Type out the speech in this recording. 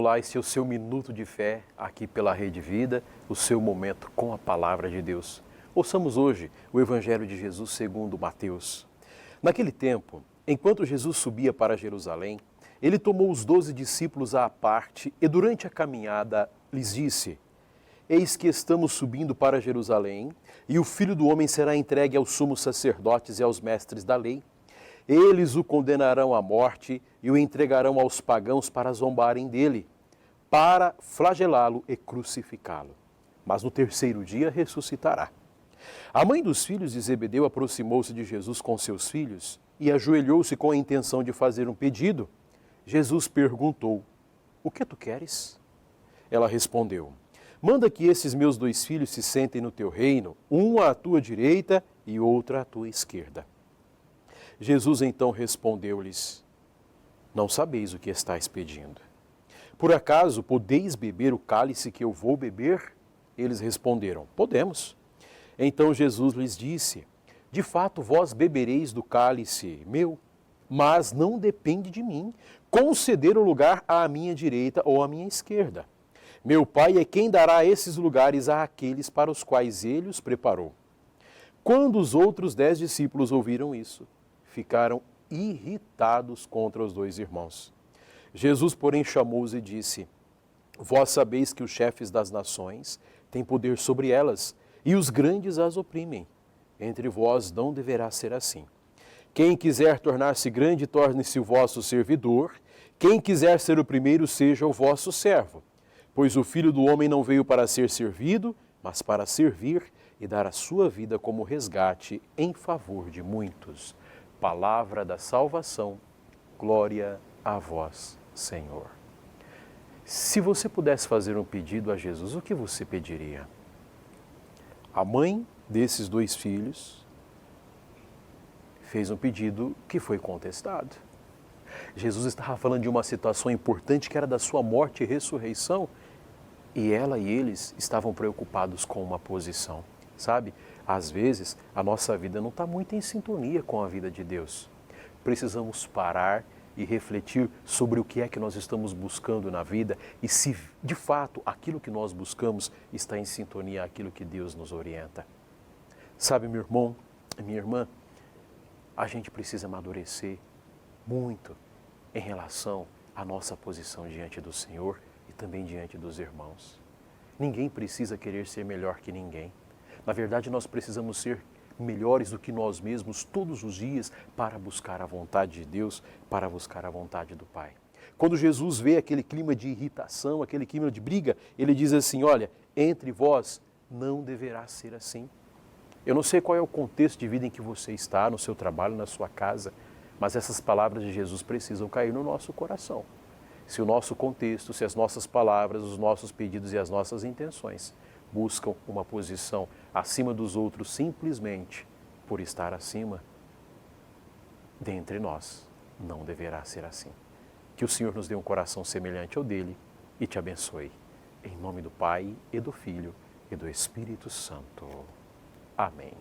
Olá, esse é o seu Minuto de Fé, aqui pela Rede Vida, o seu momento com a Palavra de Deus. Ouçamos hoje o Evangelho de Jesus segundo Mateus. Naquele tempo, enquanto Jesus subia para Jerusalém, ele tomou os 12 discípulos à parte e durante a caminhada lhes disse: Eis que estamos subindo para Jerusalém, e o Filho do Homem será entregue aos sumos sacerdotes e aos mestres da lei. Eles o condenarão à morte e o entregarão aos pagãos para zombarem dele, para flagelá-lo e crucificá-lo. Mas no terceiro dia ressuscitará. A mãe dos filhos de Zebedeu aproximou-se de Jesus com seus filhos e ajoelhou-se com a intenção de fazer um pedido. Jesus perguntou: O que tu queres? Ela respondeu: Manda que esses meus 2 filhos se sentem no teu reino, um à tua direita e outro à tua esquerda. Jesus então respondeu-lhes: Não sabeis o que estáis pedindo. Por acaso podeis beber o cálice que eu vou beber? Eles responderam: Podemos. Então Jesus lhes disse: De fato vós bebereis do cálice meu, mas não depende de mim conceder o lugar à minha direita ou à minha esquerda. Meu Pai é quem dará esses lugares àqueles para os quais ele os preparou. Quando os outros 10 discípulos ouviram isso, ficaram irritados contra os 2 irmãos. Jesus, porém, chamou-os e disse: Vós sabeis que os chefes das nações têm poder sobre elas, e os grandes as oprimem. Entre vós não deverá ser assim. Quem quiser tornar-se grande, torne-se o vosso servidor. Quem quiser ser o primeiro, seja o vosso servo. Pois o Filho do Homem não veio para ser servido, mas para servir e dar a sua vida como resgate em favor de muitos. Palavra da salvação, glória a vós, Senhor. Se você pudesse fazer um pedido a Jesus, o que você pediria? A mãe desses 2 filhos fez um pedido que foi contestado. Jesus estava falando de uma situação importante que era da sua morte e ressurreição, e ela e eles estavam preocupados com uma posição. Sabe, às vezes a nossa vida não está muito em sintonia com a vida de Deus. Precisamos parar e refletir sobre o que é que nós estamos buscando na vida e se de fato aquilo que nós buscamos está em sintonia com aquilo que Deus nos orienta. Sabe, meu irmão, minha irmã, a gente precisa amadurecer muito em relação à nossa posição diante do Senhor e também diante dos irmãos. Ninguém precisa querer ser melhor que ninguém. Na verdade, nós precisamos ser melhores do que nós mesmos todos os dias para buscar a vontade de Deus, para buscar a vontade do Pai. Quando Jesus vê aquele clima de irritação, aquele clima de briga, ele diz assim: olha, entre vós não deverá ser assim. Eu não sei qual é o contexto de vida em que você está, no seu trabalho, na sua casa, mas essas palavras de Jesus precisam cair no nosso coração. Se o nosso contexto, se as nossas palavras, os nossos pedidos e as nossas intenções buscam uma posição acima dos outros simplesmente por estar acima, dentre nós não deverá ser assim. Que o Senhor nos dê um coração semelhante ao dele e te abençoe. Em nome do Pai e do Filho e do Espírito Santo. Amém.